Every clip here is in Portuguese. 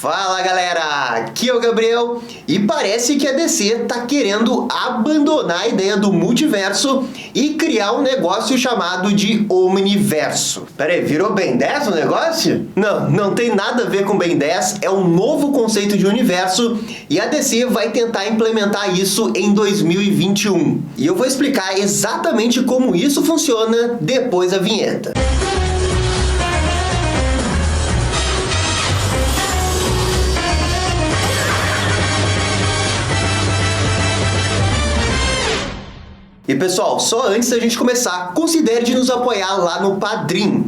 Fala galera, aqui é o Gabriel e parece que a DC tá querendo abandonar a ideia do multiverso e criar um negócio chamado de Omniverso. Peraí, virou Ben 10 o negócio? Não tem nada a ver com Ben 10, é um novo conceito de universo e a DC vai tentar implementar isso em 2021. E eu vou explicar exatamente como isso funciona depois da vinheta. E pessoal, só antes da gente começar, considere de nos apoiar lá no Padrim.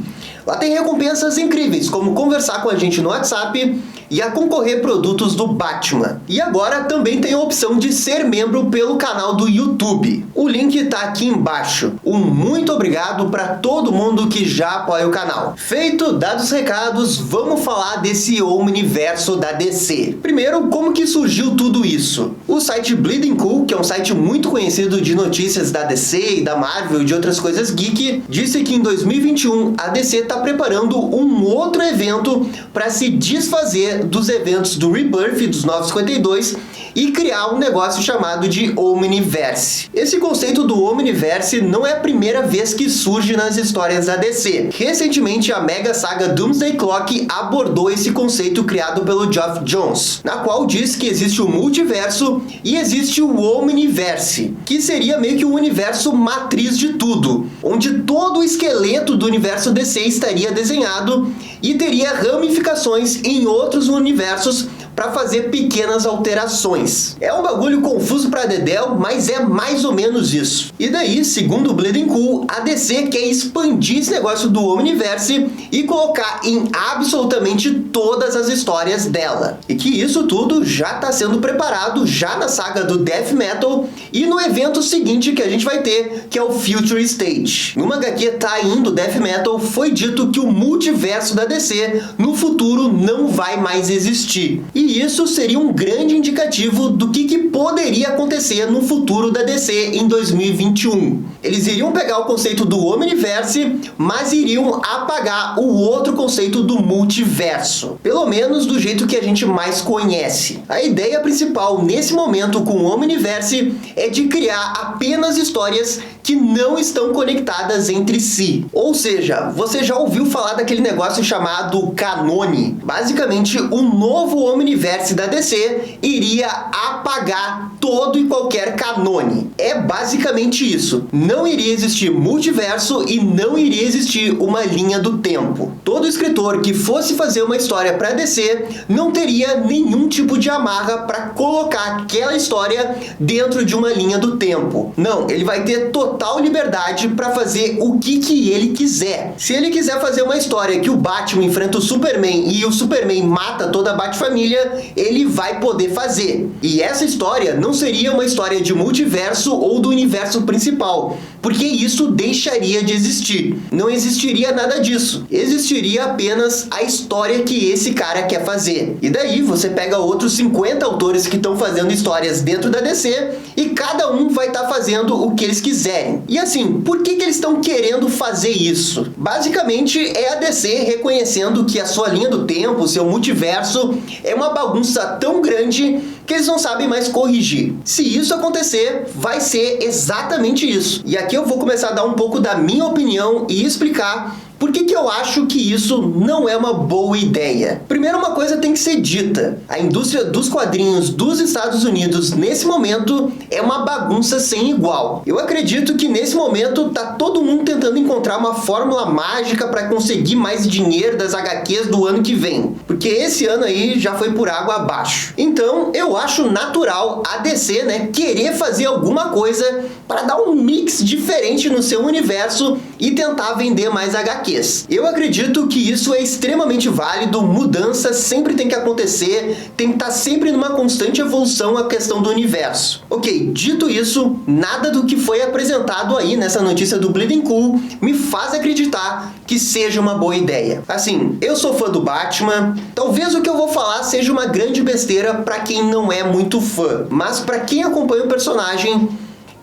Lá tem recompensas incríveis, como conversar com a gente no WhatsApp e a concorrer produtos do Batman. E agora também tem a opção de ser membro pelo canal do YouTube. O link tá aqui embaixo. Um muito obrigado para todo mundo que já apoia o canal. Feito, dados os recados, vamos falar desse Omniverso da DC. Primeiro, como que surgiu tudo isso? O site Bleeding Cool, que é um site muito conhecido de notícias da DC e da Marvel e de outras coisas geek, disse que em 2021 a DC está preparando um outro evento para se desfazer dos eventos do Rebirth dos 952 e criar um negócio chamado de Omniverse. Esse conceito do Omniverse não é a primeira vez que surge nas histórias da DC. Recentemente, a mega saga Doomsday Clock abordou esse conceito criado pelo Geoff Johns, na qual diz que existe o multiverso e existe o Omniverse, que seria meio que o universo matriz de tudo, onde todo o esqueleto do universo DC estaria desenhado e teria ramificações em outros universos para fazer pequenas alterações. É um bagulho confuso para dedéu, mas é mais ou menos isso. E daí, segundo o Bleeding Cool, a DC quer expandir esse negócio do Omniverse e colocar em absolutamente todas as histórias dela. E que isso tudo já está sendo preparado já na saga do Death Metal e no evento seguinte que a gente vai ter, que é o Future Stage. Numa HQ Tie-In do Death Metal, foi dito que o multiverso da DC no futuro não vai mais existir. E isso seria um grande indicativo do que poderia acontecer no futuro da DC em 2021. Eles iriam pegar o conceito do Omniverse, mas iriam apagar o outro conceito do multiverso. Pelo menos do jeito que a gente mais conhece. A ideia principal nesse momento com o Omniverse é de criar apenas histórias que não estão conectadas entre si. Ou seja, você já ouviu falar daquele negócio chamado canone? Basicamente, o novo Omniverse da DC iria apagar todo e qualquer canone. É basicamente isso. Não iria existir multiverso e não iria existir uma linha do tempo. Todo escritor que fosse fazer uma história para DC não teria nenhum tipo de amarra para colocar aquela história dentro de uma linha do tempo. Não, ele vai ter total liberdade para fazer o que ele quiser. Se ele quiser fazer uma história que o Batman enfrenta o Superman e o Superman mata toda a Batfamília, ele vai poder fazer. E essa história não seria uma história de multiverso ou do universo principal, porque isso deixaria de existir. Não existiria nada disso. Existiria apenas a história que esse cara quer fazer. E daí você pega outros 50 autores que estão fazendo histórias dentro da DC e cada um vai estar fazendo o que eles quiserem. E assim, por que eles estão querendo fazer isso? Basicamente é a DC reconhecendo que a sua linha do tempo, o seu multiverso, é uma bagunça tão grande que eles não sabem mais corrigir. Se isso acontecer, vai ser exatamente isso. E aqui eu vou começar a dar um pouco da minha opinião e explicar por que eu acho que isso não é uma boa ideia. Primeiro, uma coisa tem que ser dita. A indústria dos quadrinhos dos Estados Unidos, nesse momento, é uma bagunça sem igual. Eu acredito que nesse momento tá todo mundo tentando encontrar uma fórmula mágica para conseguir mais dinheiro das HQs do ano que vem. Porque esse ano aí já foi por água abaixo. Então, eu acho natural a DC, querer fazer alguma coisa para dar um mix diferente no seu universo e tentar vender mais HQs. Eu acredito que isso é extremamente válido, mudança sempre tem que acontecer, tem que estar sempre numa constante evolução a questão do universo. Ok, dito isso, nada do que foi apresentado aí nessa notícia do Bleeding Cool me faz acreditar que seja uma boa ideia. Assim, eu sou fã do Batman, talvez o que eu vou falar seja uma grande besteira para quem não é muito fã, mas para quem acompanha o personagem,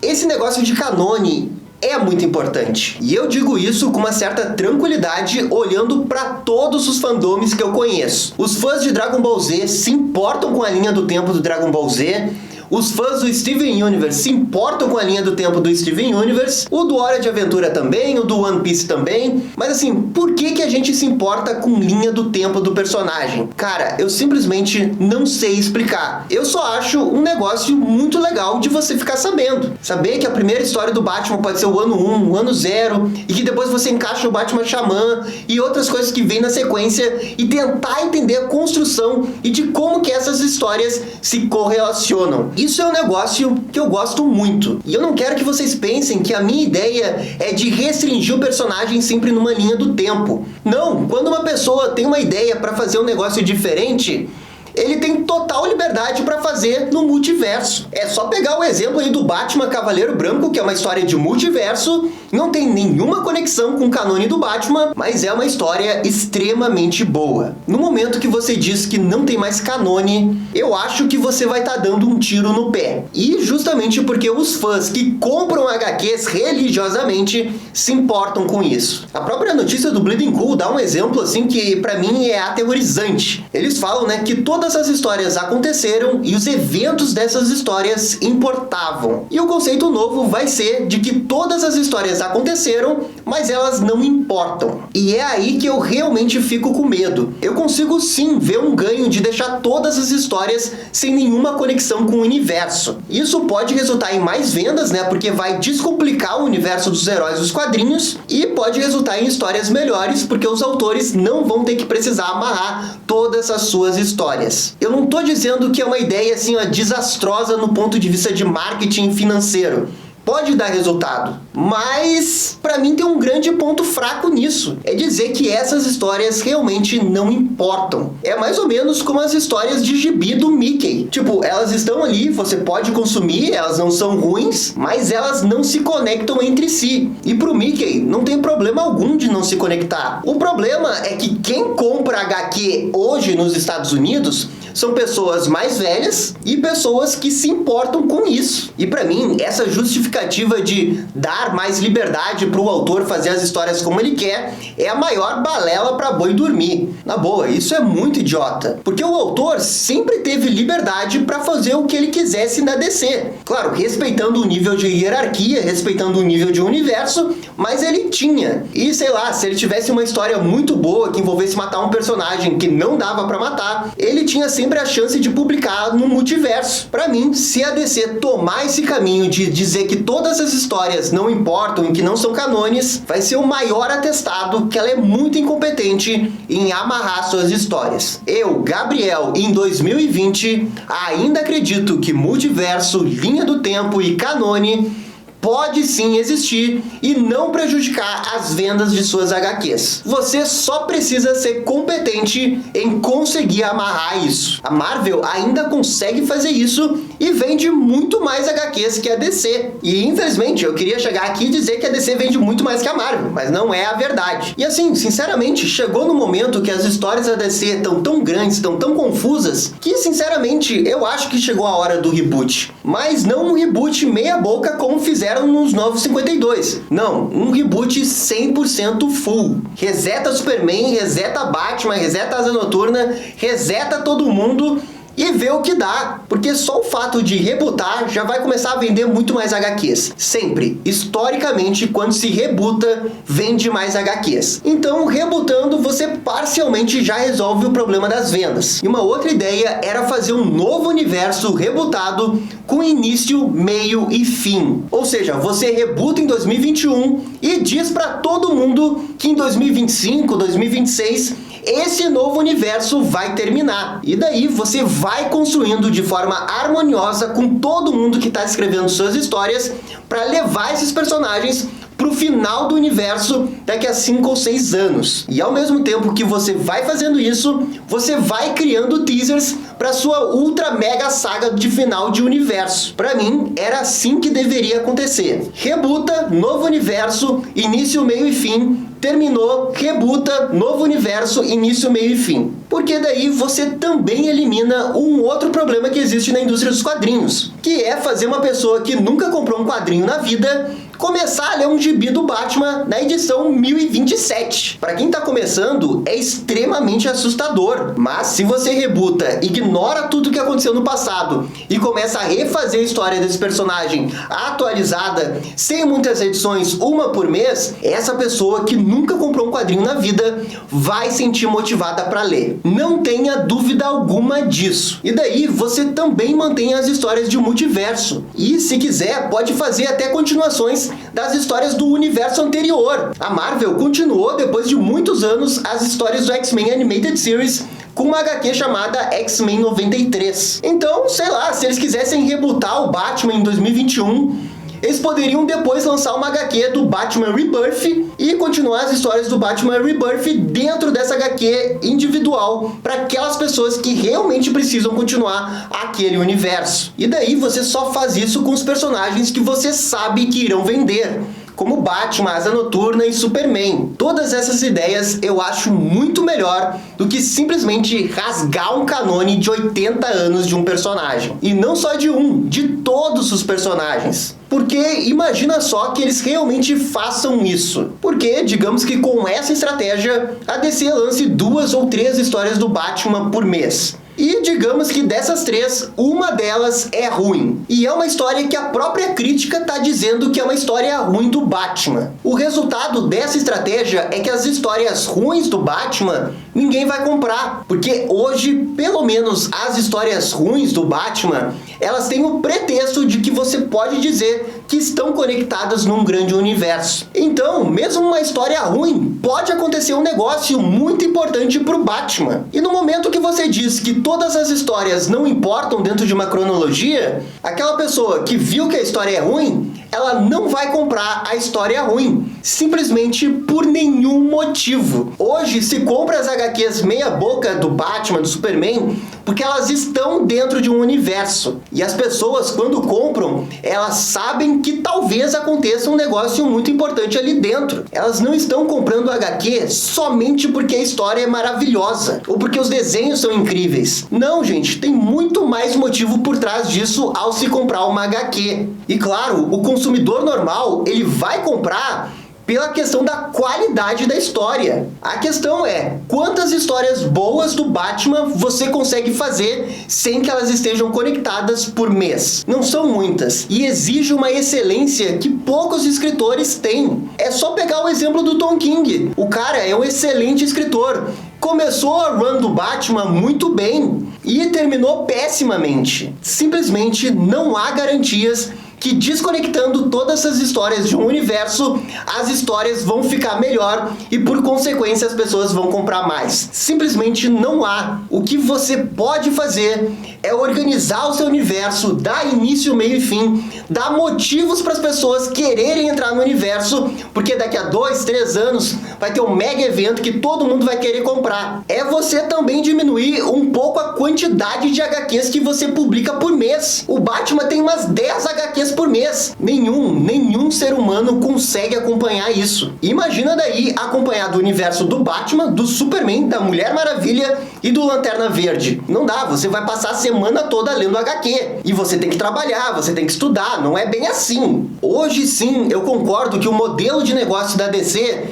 esse negócio de canone é muito importante. E eu digo isso com uma certa tranquilidade olhando para todos os fandoms que eu conheço. Os fãs de Dragon Ball Z se importam com a linha do tempo do Dragon Ball Z. Os fãs do Steven Universe se importam com a linha do tempo do Steven Universe, o do Hora de Aventura também, o do One Piece também, mas assim, por que a gente se importa com linha do tempo do personagem? Cara, eu simplesmente não sei explicar. Eu só acho um negócio muito legal de você ficar sabendo. Saber que a primeira história do Batman pode ser o ano 1, o ano 0, e que depois você encaixa o Batman Xamã e outras coisas que vêm na sequência e tentar entender a construção e de como que essas histórias se correlacionam. Isso é um negócio que eu gosto muito. E eu não quero que vocês pensem que a minha ideia é de restringir o personagem sempre numa linha do tempo. Não, quando uma pessoa tem uma ideia para fazer um negócio diferente, ele tem total liberdade para fazer no multiverso. É só pegar o exemplo aí do Batman Cavaleiro Branco, que é uma história de multiverso, não tem nenhuma conexão com o canone do Batman, mas é uma história extremamente boa. No momento que você diz que não tem mais canone, eu acho que você vai estar dando um tiro no pé. E justamente porque os fãs que compram HQs religiosamente se importam com isso. A própria notícia do Bleeding Cool dá um exemplo assim que pra mim é aterrorizante. Eles falam, né, que todas as histórias aconteceram e os eventos dessas histórias importavam. E o conceito novo vai ser de que todas as histórias aconteceram, mas elas não importam. E é aí que eu realmente fico com medo. Eu consigo sim ver um ganho de deixar todas as histórias sem nenhuma conexão com o universo. Isso pode resultar em mais vendas, né, porque vai descomplicar o universo dos heróis dos quadrinhos, e pode resultar em histórias melhores, porque os autores não vão ter que precisar amarrar todas as suas histórias. Eu não tô dizendo que é uma ideia assim, ó, desastrosa no ponto de vista de marketing financeiro. Pode dar resultado, mas pra mim tem um grande ponto fraco nisso. É dizer que essas histórias realmente não importam. É mais ou menos como as histórias de gibi do Mickey. Tipo, elas estão ali, você pode consumir, elas não são ruins, mas elas não se conectam entre si. E pro Mickey não tem problema algum de não se conectar. O problema é que quem compra HQ hoje nos Estados Unidos são pessoas mais velhas e pessoas que se importam com isso. E pra mim, essa justificativa de dar mais liberdade pro autor fazer as histórias como ele quer é a maior balela pra boi dormir. Na boa, isso é muito idiota. Porque o autor sempre teve liberdade pra fazer o que ele quisesse na DC. Claro, respeitando o nível de hierarquia, respeitando o nível de universo, mas ele tinha. E sei lá, se ele tivesse uma história muito boa que envolvesse matar um personagem que não dava pra matar, ele tinha sempre a chance de publicar no multiverso. Pra mim, se a DC tomar esse caminho de dizer que todas as histórias não importam e que não são canones, vai ser o maior atestado que ela é muito incompetente em amarrar suas histórias. Eu, Gabriel, em 2020, ainda acredito que multiverso, linha do tempo e canone pode sim existir e não prejudicar as vendas de suas HQs. Você só precisa ser competente em conseguir amarrar isso. A Marvel ainda consegue fazer isso e vende muito mais HQs que a DC. E infelizmente eu queria chegar aqui e dizer que a DC vende muito mais que a Marvel, mas não é a verdade. E assim, sinceramente, chegou no momento que as histórias da DC estão tão grandes, estão tão confusas, que sinceramente eu acho que chegou a hora do reboot. Mas não um reboot meia boca como fizeram nos Novos 52. Não, um reboot 100% full. Reseta Superman, reseta Batman, reseta Asa Noturna, reseta todo mundo e vê o que dá, porque só o fato de rebootar já vai começar a vender muito mais HQs. Sempre, historicamente, quando se rebuta, vende mais HQs. Então, rebootando, você parcialmente já resolve o problema das vendas. E uma outra ideia era fazer um novo universo rebootado com início, meio e fim. Ou seja, você rebuta em 2021 e diz pra todo mundo que em 2025, 2026, esse novo universo vai terminar. E daí você vai construindo de forma harmoniosa com todo mundo que está escrevendo suas histórias para levar esses personagens pro final do universo daqui a 5 ou 6 anos. E ao mesmo tempo que você vai fazendo isso, você vai criando teasers para sua ultra mega saga de final de universo. Para mim, era assim que deveria acontecer. Rebuta, novo universo, início, meio e fim. Terminou, rebuta, novo universo, início, meio e fim. Porque daí você também elimina um outro problema que existe na indústria dos quadrinhos, que é fazer uma pessoa que nunca comprou um quadrinho na vida começar a ler um gibi do Batman na edição 1027. Para quem tá começando, é extremamente assustador, mas se você rebuta, ignora tudo que aconteceu no passado e começa a refazer a história desse personagem atualizada, sem muitas edições, uma por mês, essa pessoa que nunca comprou um quadrinho na vida vai sentir motivada para ler. Não tenha dúvida alguma disso. E daí você também mantém as histórias de multiverso. E se quiser, pode fazer até continuações das histórias do universo anterior. A Marvel continuou depois de muitos anos as histórias do X-Men Animated Series com uma HQ chamada X-Men 93. Então, sei lá, se eles quisessem rebutar o Batman em 2021, eles poderiam depois lançar uma HQ do Batman Rebirth e continuar as histórias do Batman Rebirth dentro dessa HQ individual para aquelas pessoas que realmente precisam continuar aquele universo. E daí você só faz isso com os personagens que você sabe que irão vender, como Batman, Asa Noturna e Superman. Todas essas ideias eu acho muito melhor do que simplesmente rasgar um canone de 80 anos de um personagem. E não só de um, de todos os personagens. Porque imagina só que eles realmente façam isso. Porque, digamos que com essa estratégia, a DC lance 2 ou 3 histórias do Batman por mês. E digamos que dessas 3, uma delas é ruim. E é uma história que a própria crítica tá dizendo que é uma história ruim do Batman. O resultado dessa estratégia é que as histórias ruins do Batman ninguém vai comprar. Porque hoje, pelo menos as histórias ruins do Batman, elas têm o pretexto de que você pode dizer que estão conectadas num grande universo. Então, mesmo uma história ruim, pode acontecer um negócio muito importante pro Batman. E no momento que você diz que todas as histórias não importam dentro de uma cronologia, aquela pessoa que viu que a história é ruim, ela não vai comprar a história ruim, simplesmente por nenhum motivo. Hoje se compra as HQs meia boca do Batman, do Superman, porque elas estão dentro de um universo. E as pessoas, quando compram, elas sabem que talvez aconteça um negócio muito importante ali dentro. Elas não estão comprando HQ somente porque a história é maravilhosa, ou porque os desenhos são incríveis. Não, gente, tem muito mais motivo por trás disso ao se comprar uma HQ. E claro, o consumidor normal, ele vai comprar pela questão da qualidade da história. A questão é, quantas histórias boas do Batman você consegue fazer sem que elas estejam conectadas por mês? Não são muitas, e exige uma excelência que poucos escritores têm. É só pegar o exemplo do Tom King. O cara é um excelente escritor. Começou a run do Batman muito bem e terminou pessimamente. Simplesmente não há garantias que desconectando todas essas histórias de um universo, as histórias vão ficar melhor e por consequência as pessoas vão comprar mais. Simplesmente não há. O que você pode fazer é organizar o seu universo, dar início, meio e fim, dar motivos para as pessoas quererem entrar no universo, porque daqui a 2, 3 anos vai ter um mega evento que todo mundo vai querer comprar. É você também diminuir um pouco a quantidade de HQs que você publica por mês. O Batman tem umas 10 HQs por mês. Nenhum ser humano consegue acompanhar isso. Imagina daí acompanhar do universo do Batman, do Superman, da Mulher Maravilha e do Lanterna Verde. Não dá, você vai passar a semana toda lendo HQ. E você tem que trabalhar, você tem que estudar, não é bem assim. Hoje sim, eu concordo que o modelo de negócio da DC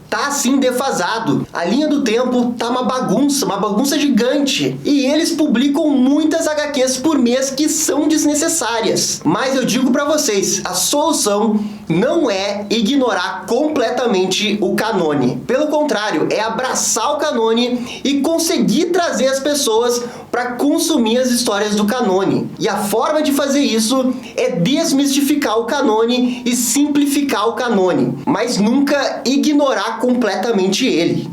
tá assim defasado. A linha do tempo tá uma bagunça gigante. E eles publicam muitas HQs por mês que são desnecessárias. Mas eu digo pra vocês, a solução não é ignorar completamente o canone. Pelo contrário, é abraçar o canone e conseguir trazer as pessoas para consumir as histórias do canone. E a forma de fazer isso é desmistificar o canone e simplificar o canone, mas nunca ignorar completamente ele.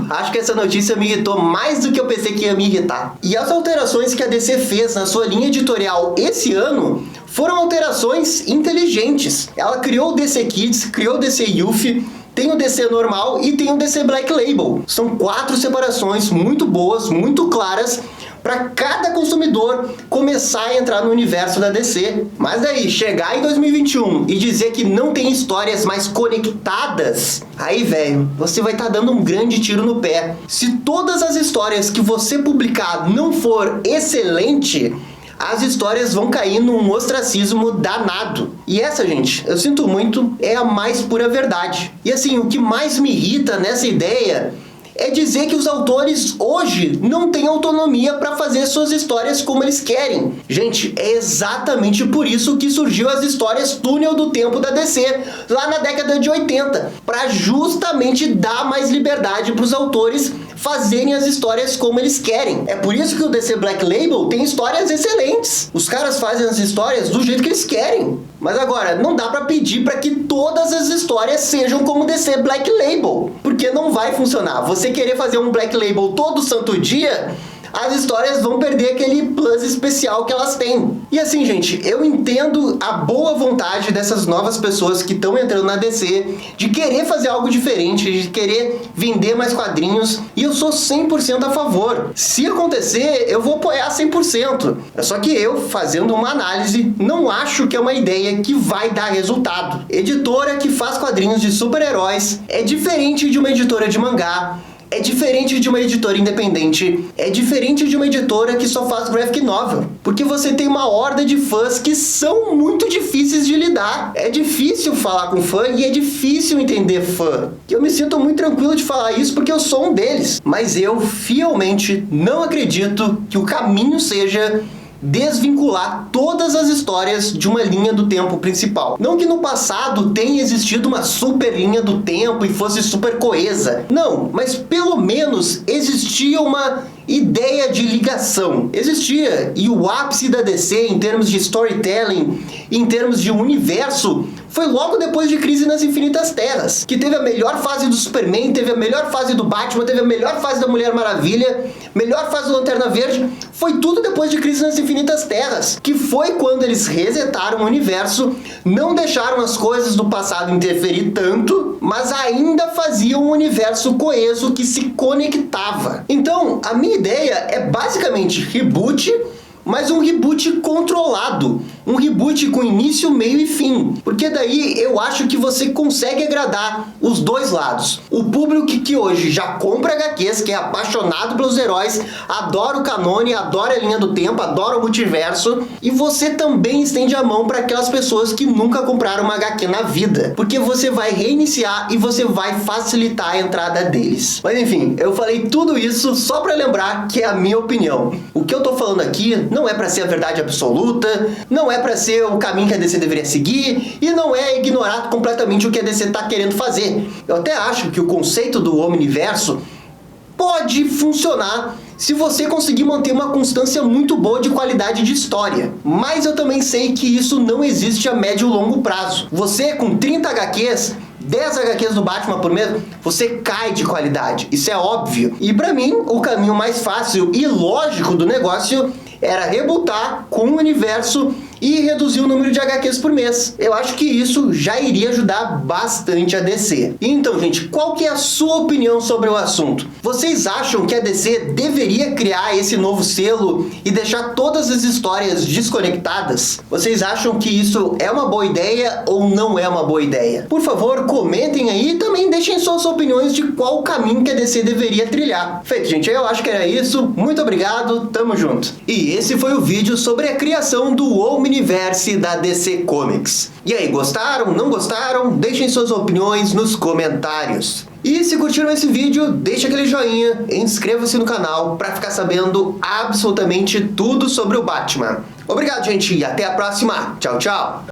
Acho que essa notícia me irritou mais do que eu pensei que ia me irritar. E as alterações que a DC fez na sua linha editorial esse ano foram alterações inteligentes. Ela criou o DC Kids, criou o DC Youth, tem o DC normal e tem o DC Black Label. São 4 separações muito boas, muito claras, para cada consumidor começar a entrar no universo da DC. Mas daí, chegar em 2021 e dizer que não tem histórias mais conectadas, aí, velho, você vai estar dando um grande tiro no pé. Se todas as histórias que você publicar não for excelente, as histórias vão cair num ostracismo danado. E essa, gente, eu sinto muito, é a mais pura verdade. E assim, o que mais me irrita nessa ideia é dizer que os autores hoje não têm autonomia para fazer suas histórias como eles querem. Gente, é exatamente por isso que surgiu as histórias Túnel do Tempo da DC, lá na década de 80, para justamente dar mais liberdade para os autores fazerem as histórias como eles querem. É por isso que o DC Black Label tem histórias excelentes. Os caras fazem as histórias do jeito que eles querem. Mas agora, não dá pra pedir pra que todas as histórias sejam como DC Black Label, porque não vai funcionar. Você querer fazer um Black Label todo santo dia, as histórias vão perder aquele plus especial que elas têm. E assim, gente, eu entendo a boa vontade dessas novas pessoas que estão entrando na DC, de querer fazer algo diferente, de querer vender mais quadrinhos, e eu sou 100% a favor. Se acontecer, eu vou apoiar 100%. Só que eu, fazendo uma análise, não acho que é uma ideia que vai dar resultado. Editora que faz quadrinhos de super-heróis é diferente de uma editora de mangá, é diferente de uma editora independente, é diferente de uma editora que só faz graphic novel, porque você tem uma horda de fãs que são muito difíceis de lidar. É difícil falar com fã e é difícil entender fã. Eu me sinto muito tranquilo de falar isso porque eu sou um deles, mas eu fielmente não acredito que o caminho seja desvincular todas as histórias de uma linha do tempo principal. Não que no passado tenha existido uma super linha do tempo e fosse super coesa. Não, mas pelo menos existia uma ideia de ligação. Existia. E o ápice da DC em termos de storytelling, em termos de universo, foi logo depois de Crise nas Infinitas Terras, que teve a melhor fase do Superman, teve a melhor fase do Batman, teve a melhor fase da Mulher Maravilha, melhor fase do Lanterna Verde. Foi tudo depois de Crise nas Infinitas Terras, que foi quando eles resetaram o universo, não deixaram as coisas do passado interferir tanto, mas ainda faziam um universo coeso que se conectava. Então, a minha ideia é basicamente reboot, mas um reboot controlado, um reboot com início, meio e fim, porque daí eu acho que você consegue agradar os dois lados. O público que hoje já compra HQs, que é apaixonado pelos heróis, adora o canone, adora a linha do tempo, adora o multiverso, e você também estende a mão para aquelas pessoas que nunca compraram uma HQ na vida, porque você vai reiniciar e você vai facilitar a entrada deles. Mas enfim, eu falei tudo isso só para lembrar que é a minha opinião. O que eu tô falando aqui não é para ser a verdade absoluta, não é para ser o caminho que a DC deveria seguir, e não é ignorar completamente o que a DC tá querendo fazer. Eu até acho que o conceito do Omniverso pode funcionar se você conseguir manter uma constância muito boa de qualidade de história. Mas eu também sei que isso não existe a médio e longo prazo. Você com 30 HQs, 10 HQs do Batman por mês, você cai de qualidade. Isso é óbvio. E pra mim, o caminho mais fácil e lógico do negócio era rebootar com o universo e reduzir o número de HQs por mês. Eu acho que isso já iria ajudar bastante a DC. Então, gente, qual que é a sua opinião sobre o assunto? Vocês acham que a DC deveria criar esse novo selo e deixar todas as histórias desconectadas? Vocês acham que isso é uma boa ideia ou não é uma boa ideia? Por favor, comentem aí e também deixem suas opiniões de qual caminho que a DC deveria trilhar. Feito, gente, eu acho que era isso. Muito obrigado, tamo junto. E esse foi o vídeo sobre a criação do Omniverse da DC Comics. E aí, gostaram? Não gostaram? Deixem suas opiniões nos comentários. E se curtiram esse vídeo, deixa aquele joinha, inscreva-se no canal para ficar sabendo absolutamente tudo sobre o Batman. Obrigado, gente, e até a próxima. Tchau, tchau!